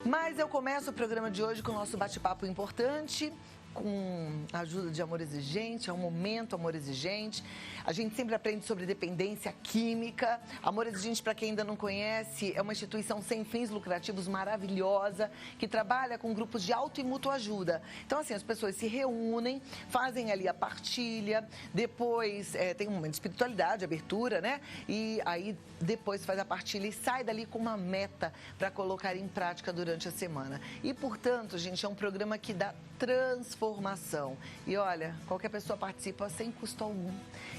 Mas eu começo o programa de hoje com o nosso bate-papo importante, com a ajuda de Amor Exigente, é um momento Amor Exigente. A gente sempre aprende sobre dependência química. Amor Exigente, para quem ainda não conhece, é uma instituição sem fins lucrativos maravilhosa, que trabalha com grupos de auto e mútua ajuda. Então, assim, as pessoas se reúnem, fazem ali a partilha, depois tem um momento de espiritualidade, abertura, né? E aí depois faz a partilha e sai dali com uma meta para colocar em prática durante a semana. E, portanto, gente, é um programa que dá transformação. E olha, qualquer pessoa participa sem custo algum.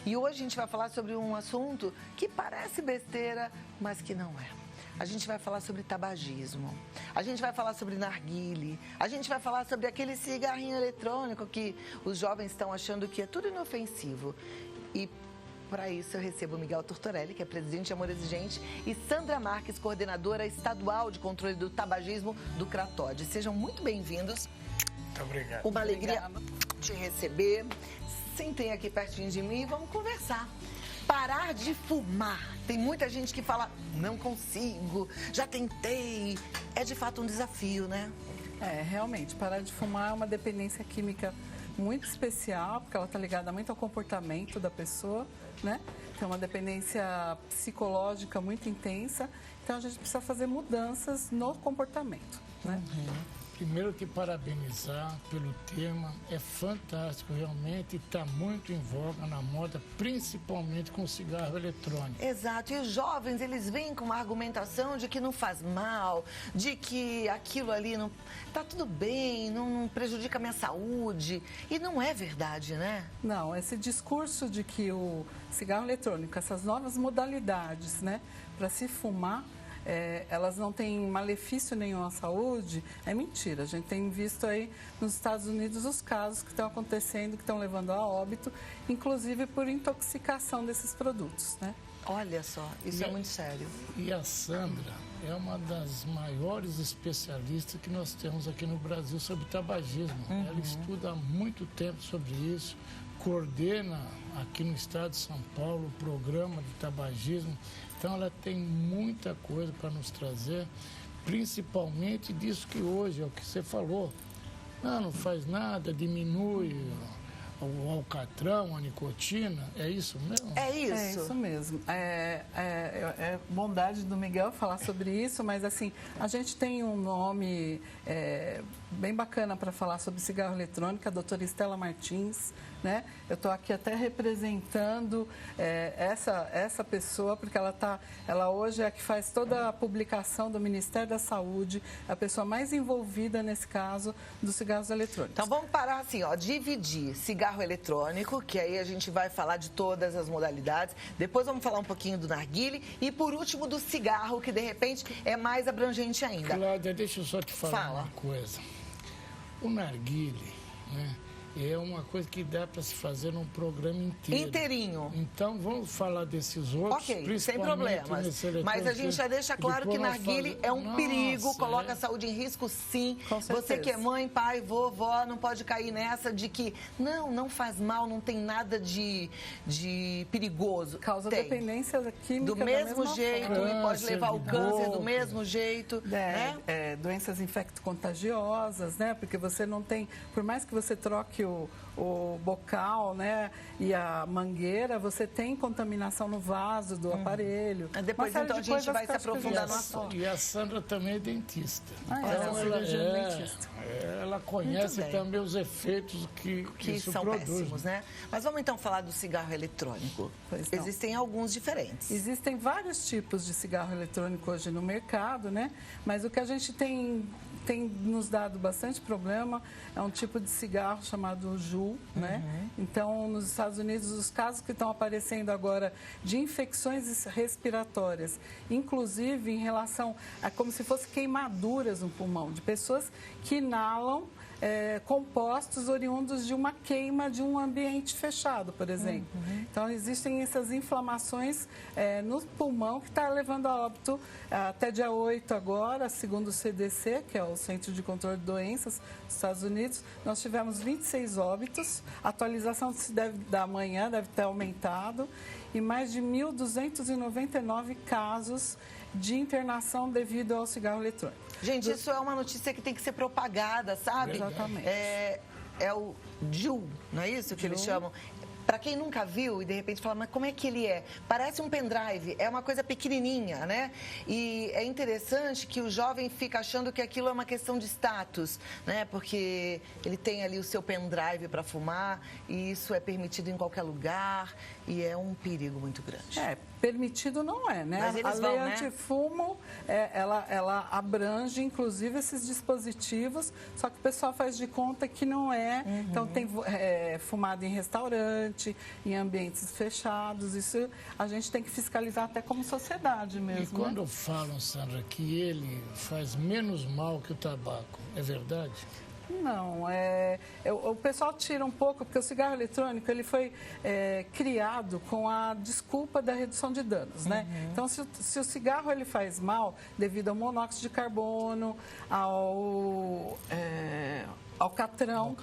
E hoje a gente vai falar sobre um assunto que parece besteira, mas que não é. A gente vai falar sobre tabagismo, a gente vai falar sobre narguile, a gente vai falar sobre aquele cigarrinho eletrônico que os jovens estão achando que é tudo inofensivo. E para isso eu recebo o Miguel Tortorelli, que é presidente de Amor Exigente, e Sandra Marques, coordenadora estadual de controle do tabagismo do CRATOD. Sejam muito bem-vindos. Muito obrigado. Uma alegria te receber. Sentem aqui pertinho de mim e vamos conversar. Parar de fumar. Tem muita gente que fala, não consigo, já tentei. É de fato um desafio, né? É, realmente, parar de fumar é uma dependência química muito especial, porque ela está ligada muito ao comportamento da pessoa, né? Tem uma dependência psicológica muito intensa, então a gente precisa fazer mudanças no comportamento, né? Primeiro que parabenizar pelo tema, é fantástico realmente, está muito em voga na moda, principalmente com o cigarro eletrônico. Exato, e os jovens, eles vêm com uma argumentação de que não faz mal, de que aquilo ali não tá tudo bem, não prejudica a minha saúde, e não é verdade, né? Não, esse discurso de que o cigarro eletrônico, essas novas modalidades, né, para se fumar, elas não têm malefício nenhum à saúde, é mentira. A gente tem visto aí nos Estados Unidos os casos que estão acontecendo, que estão levando a óbito, inclusive por intoxicação desses produtos, né? Olha só, isso é muito sério. E a Sandra é uma das maiores especialistas que nós temos aqui no Brasil sobre tabagismo. Ela estuda há muito tempo sobre isso, coordena aqui no estado de São Paulo o programa de tabagismo. Então, ela tem muita coisa para nos trazer, principalmente disso que hoje é o que você falou. Não faz nada, diminui o alcatrão, a nicotina, é isso mesmo? É isso mesmo. É bondade do Miguel falar sobre isso, mas assim, a gente tem um nome bem bacana para falar sobre cigarro eletrônico, a doutora Estela Martins, né? Eu estou aqui até representando essa pessoa, porque ela hoje é a que faz toda a publicação do Ministério da Saúde, a pessoa mais envolvida nesse caso dos cigarros eletrônicos. Então vamos parar assim, ó, dividir cigarro eletrônico, que aí a gente vai falar de todas as modalidades, depois vamos falar um pouquinho do narguile e por último do cigarro, que de repente é mais abrangente ainda. Cláudia, deixa eu só te falar uma coisa. O narguile, né? É uma coisa que dá para se fazer num programa inteiro. Inteirinho. Então, vamos falar desses outros, ok, sem problemas. Mas a gente já deixa claro que narguile é um perigo, coloca a saúde em risco, sim. Você que é mãe, pai, vovó, não pode cair nessa de que não faz mal, não tem nada de perigoso. Causa dependência química do mesmo jeito, e pode levar ao câncer do mesmo jeito. Doenças infecto-contagiosas, né? Porque você não tem, por mais que você troque o bocal, né, e a mangueira, você tem contaminação no vaso do aparelho. Depois então a gente vai se aprofundar no assunto. E a Sandra também é dentista. Ela conhece também os efeitos que isso são produz. Péssimos, né? Mas vamos então falar do cigarro eletrônico. Existem alguns diferentes. Existem vários tipos de cigarro eletrônico hoje no mercado, né? Mas o que a gente tem nos dado bastante problema é um tipo de cigarro chamado Juul, né? Então, nos Estados Unidos, os casos que estão aparecendo agora de infecções respiratórias, inclusive em relação a como se fossem queimaduras no pulmão, de pessoas que inalam compostos oriundos de uma queima de um ambiente fechado, por exemplo. Então, existem essas inflamações no pulmão que está levando a óbito até dia 8 agora, segundo o CDC, que é o Centro de Controle de Doenças dos Estados Unidos, nós tivemos 26 óbitos, a atualização da manhã deve ter aumentado, e mais de 1.299 casos de internação devido ao cigarro eletrônico. Gente, isso é uma notícia que tem que ser propagada, sabe? Exatamente. É o Juul, não é isso que eles chamam? Para quem nunca viu e de repente fala, mas como é que ele é? Parece um pendrive, é uma coisa pequenininha, né? E é interessante que o jovem fica achando que aquilo é uma questão de status, né? Porque ele tem ali o seu pendrive para fumar e isso é permitido em qualquer lugar e é um perigo muito grande. Permitido não é, né? Mas eles a lei vão, né? antifumo, ela abrange, inclusive, esses dispositivos, só que o pessoal faz de conta que não é. Então, tem fumado em restaurante, em ambientes fechados. Isso a gente tem que fiscalizar até como sociedade mesmo. E quando falam, Sandra, que ele faz menos mal que o tabaco, é verdade? Não, o pessoal tira um pouco, porque o cigarro eletrônico ele foi criado com a desculpa da redução de danos, né? Então, se o cigarro ele faz mal devido ao monóxido de carbono, ao alcatrão.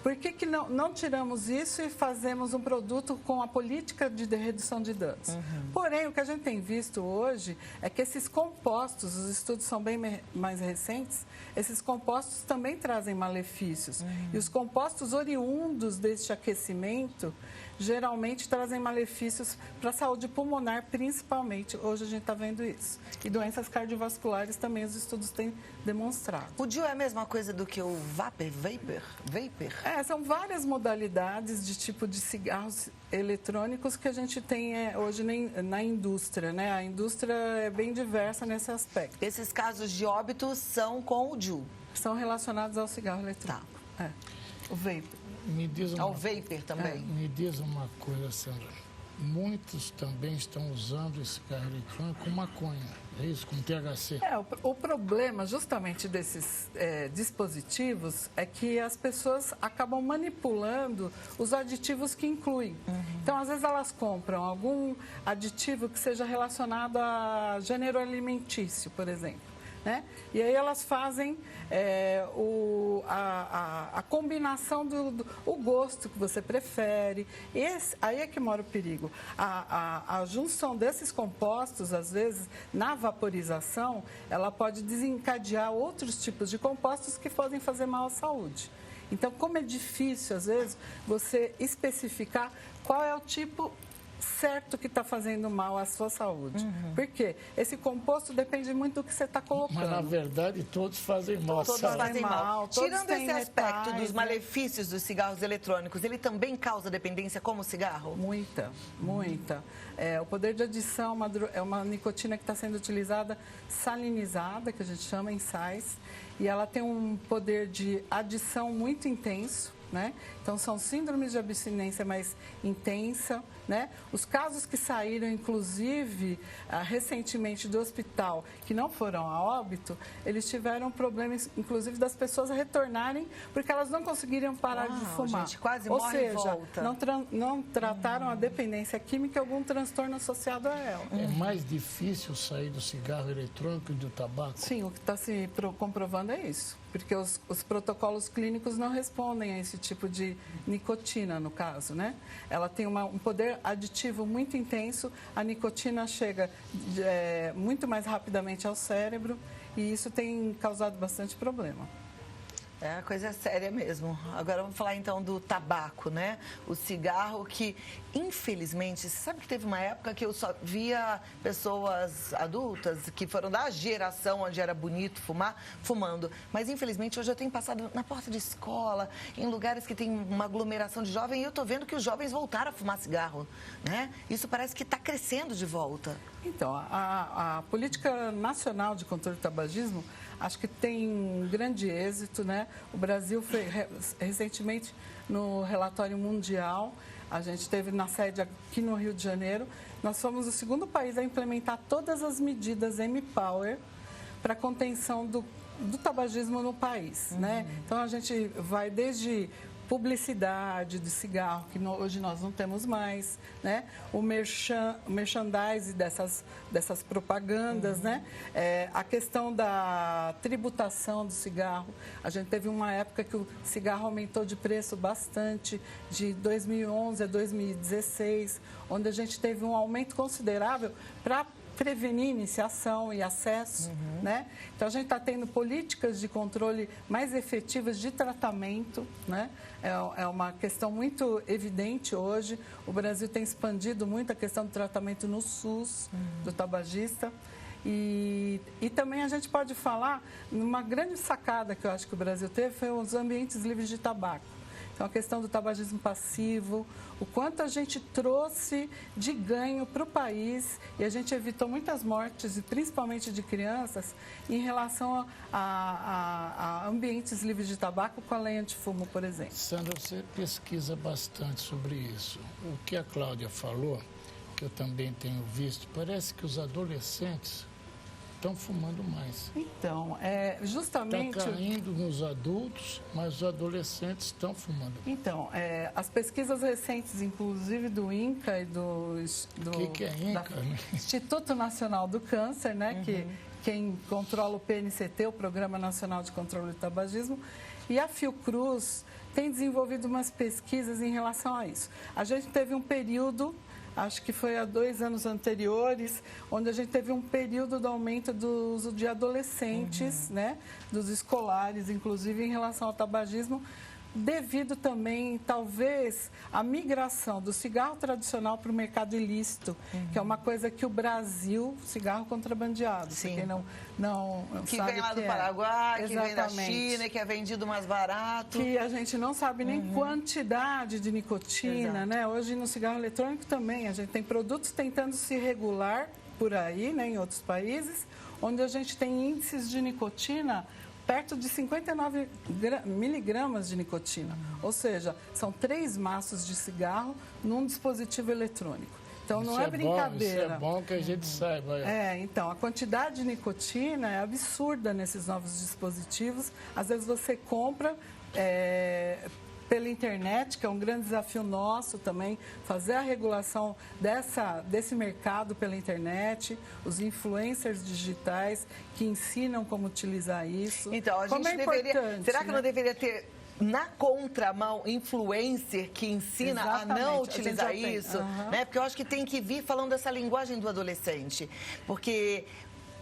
Por que não tiramos isso e fazemos um produto com a política de redução de danos? Porém, o que a gente tem visto hoje é que esses compostos, os estudos são bem mais recentes, esses compostos também trazem malefícios. E os compostos oriundos deste aquecimento geralmente trazem malefícios para a saúde pulmonar, principalmente. Hoje a gente está vendo isso. E doenças cardiovasculares também os estudos têm demonstrado. O Juul é a mesma coisa do que o vapor? São várias modalidades de tipo de cigarros eletrônicos que a gente tem hoje na indústria, né? A indústria é bem diversa nesse aspecto. Esses casos de óbito são com o Juul? São relacionados ao cigarro eletrônico. Tá. O vapor. Ao vapor também. Me diz uma coisa, Sandra. Muitos também estão usando esse cigarro eletrônico com maconha, é isso? Com THC? O problema justamente desses dispositivos é que as pessoas acabam manipulando os aditivos que incluem. Então, às vezes, elas compram algum aditivo que seja relacionado a gênero alimentício, por exemplo. Né? E aí elas fazem a combinação o gosto que você prefere. Aí é que mora o perigo. A junção desses compostos, às vezes, na vaporização, ela pode desencadear outros tipos de compostos que podem fazer mal à saúde. Então, como é difícil, às vezes, você especificar qual é o tipo certo que está fazendo mal à sua saúde. Por quê? Esse composto depende muito do que você está colocando. Mas, na verdade, todos fazem mal. Todos fazem mal. Tirando esse aspecto metais, dos malefícios dos cigarros eletrônicos, ele também causa dependência como o cigarro? Muita. O poder de adição é uma nicotina que está sendo utilizada salinizada, que a gente chama em sais, e ela tem um poder de adição muito intenso. Né? Então, são síndromes de abstinência mais intensa. Né? Os casos que saíram, inclusive, recentemente do hospital, que não foram a óbito, eles tiveram problemas, inclusive, das pessoas retornarem porque elas não conseguiriam parar de fumar. Gente, quase Ou morre seja, e volta. não trataram a dependência química e algum transtorno associado a ela. É mais difícil sair do cigarro eletrônico e do tabaco? Sim, o que está se comprovando é isso. Porque os protocolos clínicos não respondem a esse tipo de nicotina, no caso, né? Ela tem um poder aditivo muito intenso, a nicotina chega muito mais rapidamente ao cérebro e isso tem causado bastante problema. É uma coisa séria mesmo. Agora vamos falar então do tabaco, né? O cigarro que, infelizmente, você sabe que teve uma época que eu só via pessoas adultas que foram da geração onde era bonito fumar, fumando. Mas, infelizmente, hoje eu tenho passado na porta de escola, em lugares que tem uma aglomeração de jovens, e eu estou vendo que os jovens voltaram a fumar cigarro, né? Isso parece que está crescendo de volta. Então, a Política Nacional de Controle do Tabagismo acho que tem um grande êxito, né? O Brasil foi recentemente no relatório mundial, a gente teve na sede aqui no Rio de Janeiro, nós fomos o segundo país a implementar todas as medidas M-Power para contenção do tabagismo no país, né? Então a gente vai desde publicidade de cigarro, que hoje nós não temos mais, né? O merchandising dessas propagandas, né? A questão da tributação do cigarro. A gente teve uma época que o cigarro aumentou de preço bastante, de 2011 a 2016, onde a gente teve um aumento considerável para prevenir iniciação e acesso, né? Então, a gente está tendo políticas de controle mais efetivas de tratamento, né? É uma questão muito evidente hoje. O Brasil tem expandido muito a questão do tratamento no SUS, do tabagista. E também a gente pode falar, uma grande sacada que eu acho que o Brasil teve foi os ambientes livres de tabaco. Então, a questão do tabagismo passivo, o quanto a gente trouxe de ganho para o país e a gente evitou muitas mortes, e principalmente de crianças, em relação a ambientes livres de tabaco com a lei antifumo, por exemplo. Sandra, você pesquisa bastante sobre isso. O que a Cláudia falou, que eu também tenho visto, parece que os adolescentes estão fumando mais. Então, justamente... Está caindo nos adultos, mas os adolescentes estão fumando. Então, as pesquisas recentes, inclusive do INCA e do que é INCA? Instituto Nacional do Câncer, né? Que quem controla o PNCT, o Programa Nacional de Controle do Tabagismo, e a Fiocruz tem desenvolvido umas pesquisas em relação a isso. A gente teve um período... Acho que foi há 2 anos anteriores, onde a gente teve um período do aumento do uso de adolescentes, né, dos escolares, inclusive em relação ao tabagismo, devido também, talvez, à migração do cigarro tradicional para o mercado ilícito, que é uma coisa que o Brasil, cigarro contrabandeado, Sim. porque não que sabe vem lá que do Paraguai, que vem da Exatamente. China, que é vendido mais barato. Que a gente não sabe nem quantidade de nicotina, Exato. né? Hoje no cigarro eletrônico também, a gente tem produtos tentando se regular por aí, né, em outros países, onde a gente tem índices de nicotina perto de 59 miligramas de nicotina. Ou seja, são 3 maços de cigarro num dispositivo eletrônico. Então, não é brincadeira. Isso é bom que a gente saiba. Então, a quantidade de nicotina é absurda nesses novos dispositivos. Às vezes você compra pela internet, que é um grande desafio nosso também, fazer a regulação desse mercado pela internet, os influencers digitais que ensinam como utilizar isso. Então, a gente deveria... Será que não deveria ter... Na contramão, influencer que ensina Exatamente. a não utilizar isso, Uhum. né? Porque eu acho que tem que vir falando essa linguagem do adolescente. Porque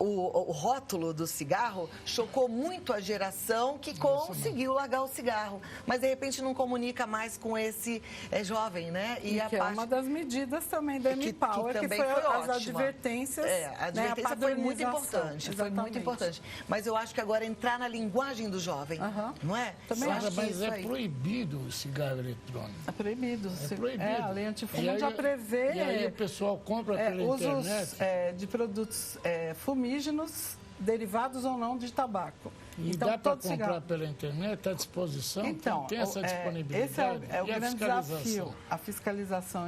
o rótulo do cigarro chocou muito a geração que conseguiu largar o cigarro. Mas, de repente, não comunica mais com esse jovem, né? E que é uma das medidas também da M-Power, que foi as advertências. A advertência foi muito importante. Foi muito importante. Mas eu acho que agora entrar na linguagem do jovem, não é? Também Sandra, mas é proibido o cigarro eletrônico. É proibido. É proibido. A lei antifumo já prevê... E aí o pessoal compra pela internet? Usos de produtos fumígenos, derivados ou não de tabaco. E então, dá para comprar pela internet? Está à disposição? Então, tem essa disponibilidade? Esse é o e grande desafio. A fiscalização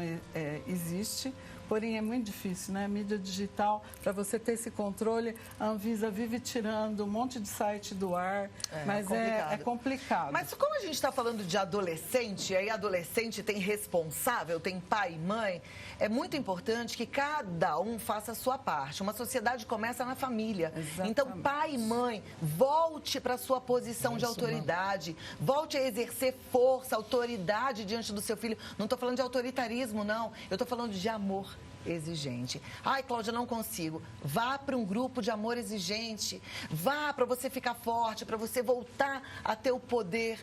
existe, porém é muito difícil, né? A mídia digital, para você ter esse controle, a Anvisa vive tirando um monte de site do ar, mas é complicado. Mas como a gente está falando de adolescente, aí adolescente tem responsável, tem pai e mãe, é muito importante que cada um faça a sua parte. Uma sociedade começa na família. Exatamente. Então, pai e mãe, volte para a sua posição de autoridade. Volte a exercer força, autoridade diante do seu filho. Não estou falando de autoritarismo, não. Eu estou falando de amor exigente. Ai, Cláudia, não consigo. Vá para um grupo de amor exigente. Vá para você ficar forte, para você voltar a ter o poder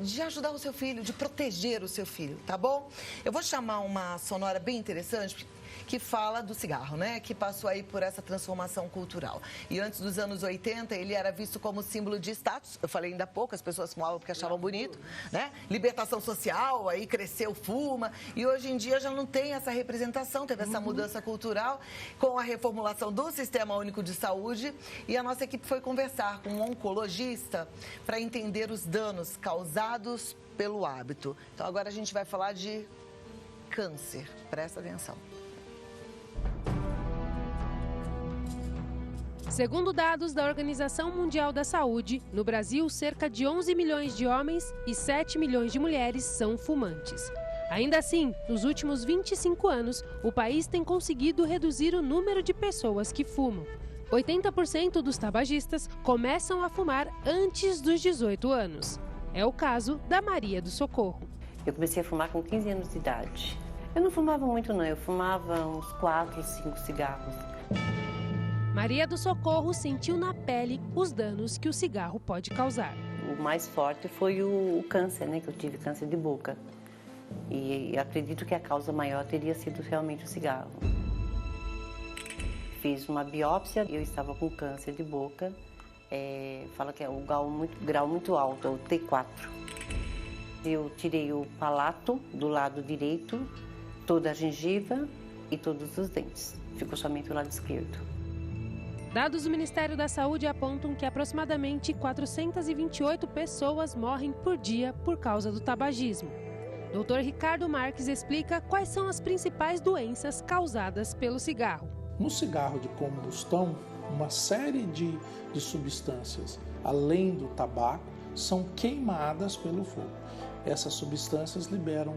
de ajudar o seu filho, de proteger o seu filho, tá bom? Eu vou chamar uma sonora bem interessante que fala do cigarro, né? Que passou aí por essa transformação cultural. E antes dos anos 80, ele era visto como símbolo de status. Eu falei ainda há pouco, as pessoas fumavam porque achavam bonito, né? Libertação social, aí cresceu, fuma. E hoje em dia já não tem essa representação, teve essa mudança cultural com a reformulação do Sistema Único de Saúde. E a nossa equipe foi conversar com um oncologista para entender os danos causados pelo hábito. Então agora a gente vai falar de câncer. Presta atenção. Segundo dados da Organização Mundial da Saúde, no Brasil, cerca de 11 milhões de homens e 7 milhões de mulheres são fumantes. Ainda assim, nos últimos 25 anos, o país tem conseguido reduzir o número de pessoas que fumam. 80% dos tabagistas começam a fumar antes dos 18 anos. É o caso da Maria do Socorro. Eu comecei a fumar com 15 anos de idade. Eu não fumava muito, não. Eu fumava uns 4, 5 cigarros. Maria do Socorro sentiu na pele os danos que o cigarro pode causar. O mais forte foi o câncer, né? Que eu tive câncer de boca. E acredito que a causa maior teria sido realmente o cigarro. Fiz uma biópsia e eu estava com câncer de boca. Fala que é o grau muito alto, é o T4. Eu tirei o palato do lado direito, toda a gengiva e todos os dentes. Ficou somente o lado esquerdo. Dados do Ministério da Saúde apontam que aproximadamente 428 pessoas morrem por dia por causa do tabagismo. Dr. Ricardo Marques explica quais são as principais doenças causadas pelo cigarro. No cigarro de combustão, uma série de substâncias, além do tabaco, são queimadas pelo fogo. Essas substâncias liberam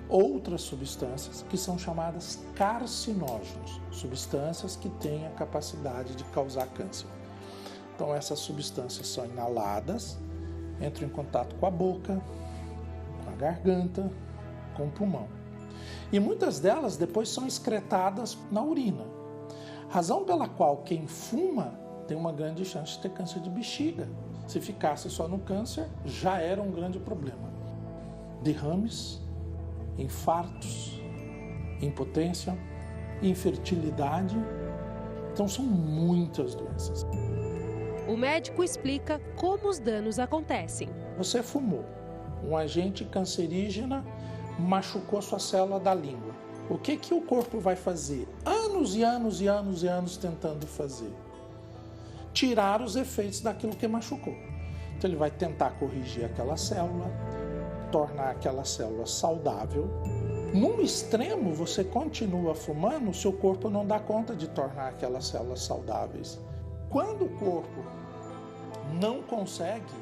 outras substâncias que são chamadas carcinógenos, substâncias que têm a capacidade de causar câncer. Então essas substâncias são inaladas, entram em contato com a boca, com a garganta, com o pulmão. E muitas delas depois são excretadas na urina, razão pela qual quem fuma tem uma grande chance de ter câncer de bexiga. Se ficasse só no câncer, já era um grande problema. Derrames, infartos, impotência, infertilidade. Então são muitas doenças. O médico explica como os danos acontecem. Você fumou, um agente cancerígeno machucou sua célula da língua. O que o corpo vai fazer? Anos e anos e anos e anos tentando fazer. Tirar os efeitos daquilo que machucou. Então ele vai tentar corrigir aquela célula, tornar aquela célula saudável. Num extremo, você continua fumando, o seu corpo não dá conta de tornar aquelas células saudáveis. Quando o corpo não consegue,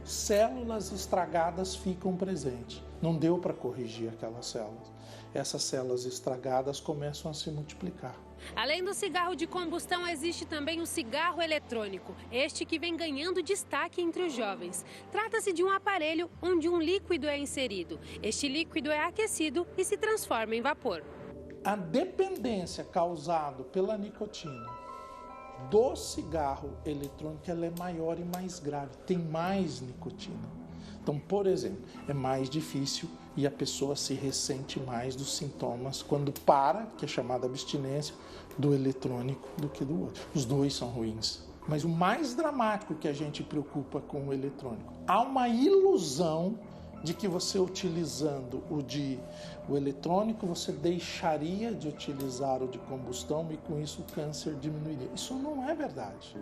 células estragadas ficam presentes. Não deu para corrigir aquelas células. Essas células estragadas começam a se multiplicar. Além do cigarro de combustão, existe também o cigarro eletrônico, este que vem ganhando destaque entre os jovens. Trata-se de um aparelho onde um líquido é inserido. Este líquido é aquecido e se transforma em vapor. A dependência causada pela nicotina do cigarro eletrônico ela é maior e mais grave, tem mais nicotina. Então, por exemplo, é mais difícil e a pessoa se ressente mais dos sintomas quando para, que é chamada abstinência, do eletrônico do que do outro. Os dois são ruins. Mas o mais dramático que a gente preocupa com o eletrônico, há uma ilusão de que você utilizando o eletrônico, você deixaria de utilizar o de combustão e com isso o câncer diminuiria. Isso não é verdade.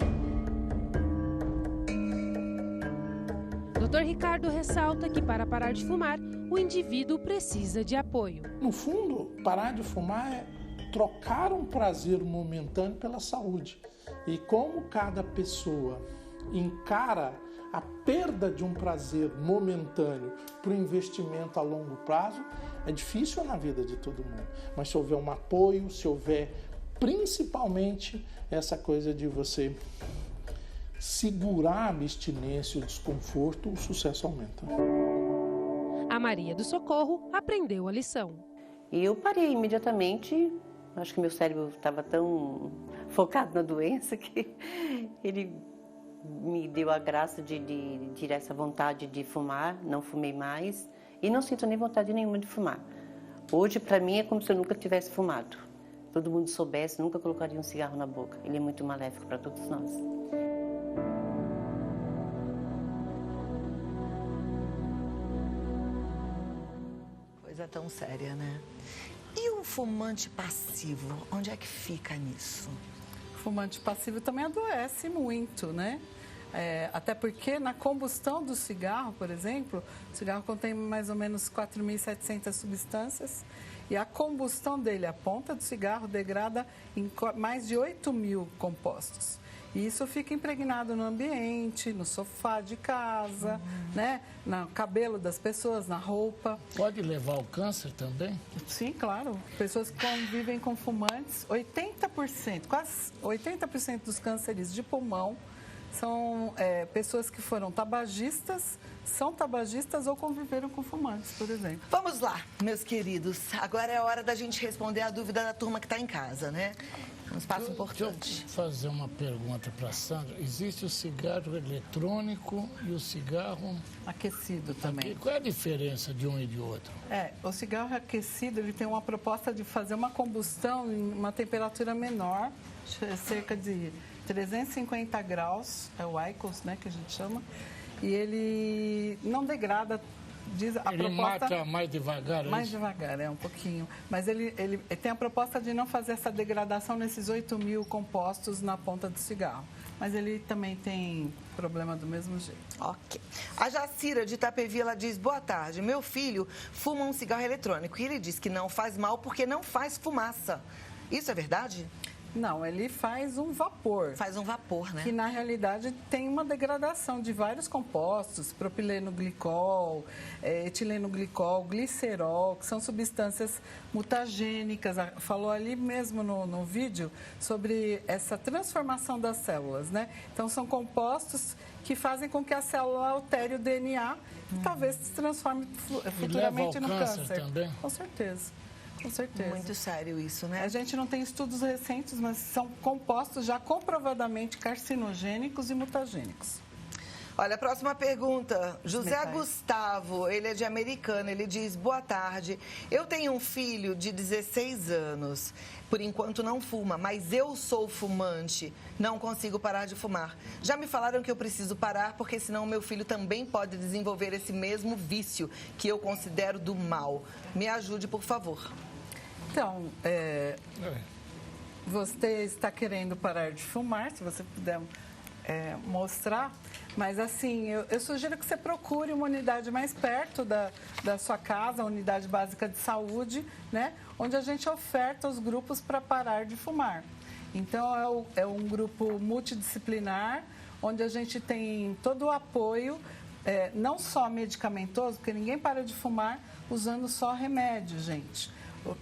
Dr. Ricardo ressalta que para parar de fumar, o indivíduo precisa de apoio. No fundo, parar de fumar é trocar um prazer momentâneo pela saúde. E como cada pessoa encara a perda de um prazer momentâneo para o investimento a longo prazo, é difícil na vida de todo mundo. Mas se houver um apoio, se houver principalmente essa coisa de você segurar a abstinência e o desconforto, o sucesso aumenta. A Maria do Socorro aprendeu a lição. E eu parei imediatamente. Acho que meu cérebro estava tão focado na doença que ele me deu a graça de tirar essa vontade de fumar. Não fumei mais e não sinto nem vontade nenhuma de fumar. Hoje, para mim, é como se eu nunca tivesse fumado. Todo mundo soubesse, nunca colocaria um cigarro na boca. Ele é muito maléfico para todos nós. Coisa tão séria, né? E o fumante passivo, onde é que fica nisso? O fumante passivo também adoece muito, né? Até porque na combustão do cigarro, por exemplo, o cigarro contém mais ou menos 4.700 substâncias e a combustão dele, a ponta do cigarro, degrada em mais de 8.000 compostos. E isso fica impregnado no ambiente, no sofá de casa, né? No cabelo das pessoas, na roupa. Pode levar ao câncer também? Sim, claro. Pessoas que convivem com fumantes, 80%, quase 80% dos cânceres de pulmão são pessoas que foram tabagistas, são tabagistas ou conviveram com fumantes, por exemplo. Vamos lá, meus queridos. Agora é a hora da gente responder a dúvida da turma que está em casa, né? Um espaço importante. Deixa eu fazer uma pergunta para a Sandra. Existe o cigarro eletrônico e o cigarro Aquecido também. Qual é a diferença de um e de outro? O cigarro aquecido, ele tem uma proposta de fazer uma combustão em uma temperatura menor, cerca de 350 graus, é o IQOS, né, que a gente chama, e ele não degrada. Diz a ele proposta, mata mais devagar? Mais devagar, um pouquinho. Mas ele tem a proposta de não fazer essa degradação nesses 8.000 compostos na ponta do cigarro. Mas ele também tem problema do mesmo jeito. Ok. A Jacira de Itapevi, ela diz, boa tarde, meu filho fuma um cigarro eletrônico e ele diz que não faz mal porque não faz fumaça. Isso é verdade? Não, ele faz um vapor. Faz um vapor, né? Que, na realidade, tem uma degradação de vários compostos, propilenoglicol, etilenoglicol, glicerol, que são substâncias mutagênicas. Falou ali mesmo no vídeo sobre essa transformação das células, né? Então, são compostos que fazem com que a célula altere o DNA e talvez se transforme futuramente no câncer. Também? Com certeza. Com certeza. Muito sério isso, né? A gente não tem estudos recentes, mas são compostos já comprovadamente carcinogênicos e mutagênicos. Olha, a próxima pergunta. José Gustavo, ele é de Americana, ele diz, boa tarde, eu tenho um filho de 16 anos, por enquanto não fuma, mas eu sou fumante, não consigo parar de fumar. Já me falaram que eu preciso parar, porque senão meu filho também pode desenvolver esse mesmo vício que eu considero do mal. Me ajude, por favor. Então, você está querendo parar de fumar, se você puder mostrar, mas assim, eu sugiro que você procure uma unidade mais perto da sua casa, a unidade básica de saúde, né, onde a gente oferta os grupos para parar de fumar. Então, é um grupo multidisciplinar, onde a gente tem todo o apoio, não só medicamentoso, porque ninguém para de fumar usando só remédio, gente.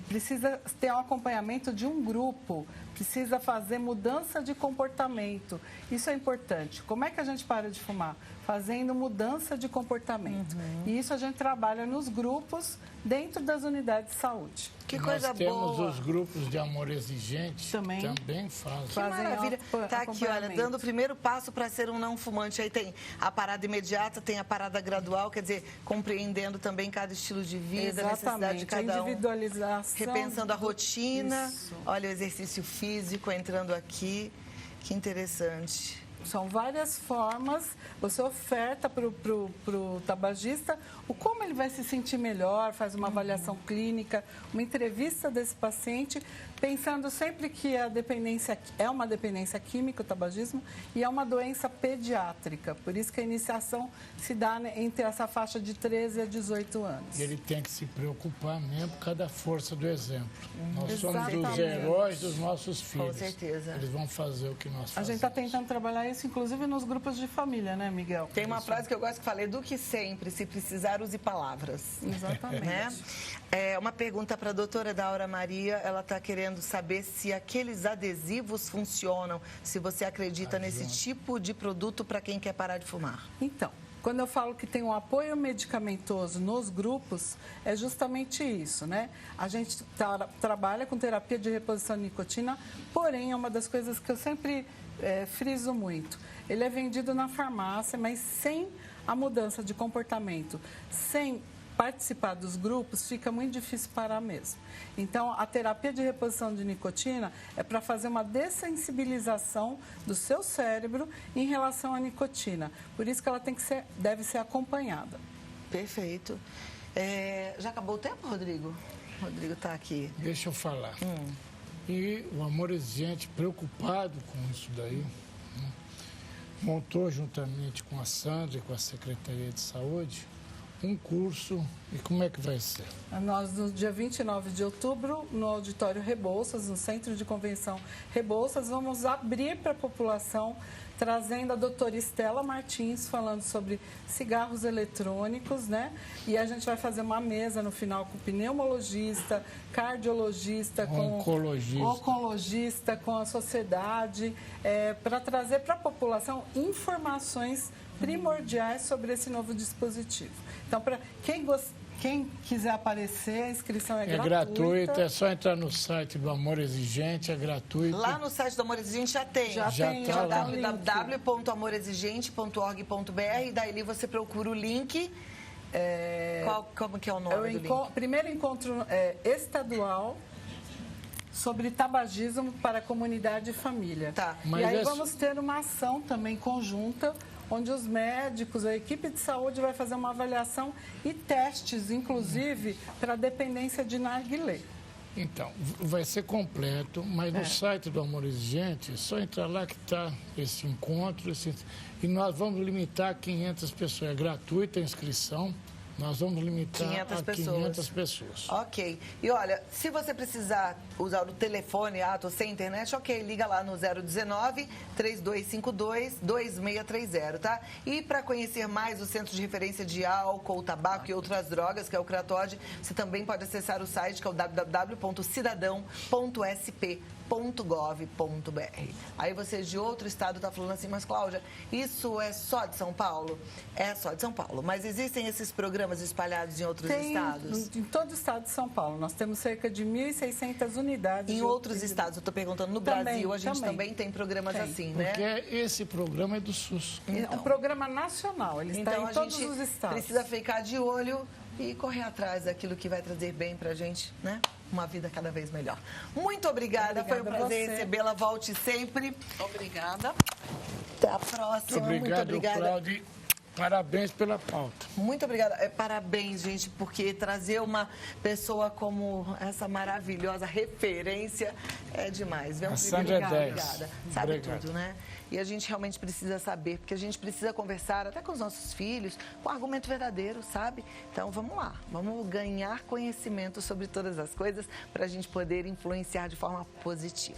Precisa ter um acompanhamento de um grupo, precisa fazer mudança de comportamento. Isso é importante. Como é que a gente para de fumar? Fazendo mudança de comportamento. E isso a gente trabalha nos grupos dentro das unidades de saúde. Que coisa boa. Nós temos os grupos de amor exigente, também fazem. Que maravilha. Tá aqui, olha, dando o primeiro passo para ser um não fumante. Aí tem a parada imediata, tem a parada gradual, quer dizer, compreendendo também cada estilo de vida, a necessidade de cada um. Individualização. Repensando a rotina. Isso. Olha o exercício físico entrando aqui. Que interessante. São várias formas, você oferta para o tabagista o como ele vai se sentir melhor, faz uma avaliação clínica, uma entrevista desse paciente, pensando sempre que a dependência é uma dependência química, o tabagismo, e é uma doença pediátrica. Por isso que a iniciação se dá entre essa faixa de 13 a 18 anos. E ele tem que se preocupar mesmo por causa da força do exemplo. Nós somos Exatamente. os heróis dos nossos filhos. Com certeza. Eles vão fazer o que nós fazemos. A gente está tentando trabalhar isso, inclusive, nos grupos de família, né, Miguel? Tem uma frase que eu gosto que falei, do que sempre, se precisar, use palavras. Exatamente. Né? Uma pergunta para a doutora Daura Maria, ela está querendo saber se aqueles adesivos funcionam, se você acredita nesse tipo de produto para quem quer parar de fumar. Então, quando eu falo que tem um apoio medicamentoso nos grupos, é justamente isso, né? A gente trabalha com terapia de reposição de nicotina, porém, é uma das coisas que eu sempre friso muito. Ele é vendido na farmácia, mas sem a mudança de comportamento, sem participar dos grupos, fica muito difícil parar mesmo. Então, a terapia de reposição de nicotina é para fazer uma dessensibilização do seu cérebro em relação à nicotina. Por isso que ela deve ser acompanhada. Perfeito. Já acabou o tempo, Rodrigo? O Rodrigo está aqui. Deixa eu falar. E o Amor Exigente, preocupado com isso daí, né, montou juntamente com a Sandra e com a Secretaria de Saúde um curso. E como é que vai ser? Nós, no dia 29 de outubro, no Auditório Rebouças, no Centro de Convenção Rebouças, vamos abrir para a população, trazendo a doutora Estela Martins, falando sobre cigarros eletrônicos, né? E a gente vai fazer uma mesa no final com pneumologista, cardiologista, com oncologista, com a sociedade, para trazer para a população informações primordiais sobre esse novo dispositivo. Então, para quem Quem quiser aparecer, a inscrição é É gratuita, é só entrar no site do Amor Exigente, é gratuito. Lá no site do Amor Exigente já tem. Já tem, tá lá. www.amorexigente.org.br e daí você procura o link. Como que é o nome do link? Primeiro encontro estadual sobre tabagismo para a comunidade e família. Tá. E Mas aí vamos ter uma ação também conjunta, onde os médicos, a equipe de saúde vai fazer uma avaliação e testes, inclusive, para dependência de narguilé. Então, vai ser completo, mas no site do Amor Exigente, é só entrar lá que está esse encontro, e nós vamos limitar a 500 pessoas. É gratuita a inscrição, nós vamos limitar 500 a pessoas. 500 pessoas. Ok. E olha, se você precisar usar o telefone, tô sem internet, ok, liga lá no 019-3252-2630, tá? E para conhecer mais o Centro de Referência de Álcool, Tabaco e Outras Drogas, que é o CRATOD, você também pode acessar o site, que é o www.cidadão.sp.gov.br. Aí você de outro estado está falando assim, mas Cláudia, isso é só de São Paulo? É só de São Paulo, mas existem esses programas espalhados em outros estados? Em todo o estado de São Paulo. Nós temos cerca de 1.600 unidades. Em outros estados, eu estou perguntando, no Brasil, a gente também tem programas assim, né? Porque esse programa é do SUS. É um programa nacional, ele está em todos os estados. Precisa ficar de olho e correr atrás daquilo que vai trazer bem pra gente, né? Uma vida cada vez melhor. Muito obrigada, foi um prazer recebê-la. Volte sempre. Obrigada. Até a próxima. Muito obrigado, Cláudia. Parabéns pela pauta. Muito obrigada. Parabéns, gente, porque trazer uma pessoa como essa maravilhosa referência é demais. A Sandra é 10. Obrigada. Sabe tudo, né? E a gente realmente precisa saber, porque a gente precisa conversar até com os nossos filhos, com argumento verdadeiro, sabe? Então, vamos lá. Vamos ganhar conhecimento sobre todas as coisas para a gente poder influenciar de forma positiva.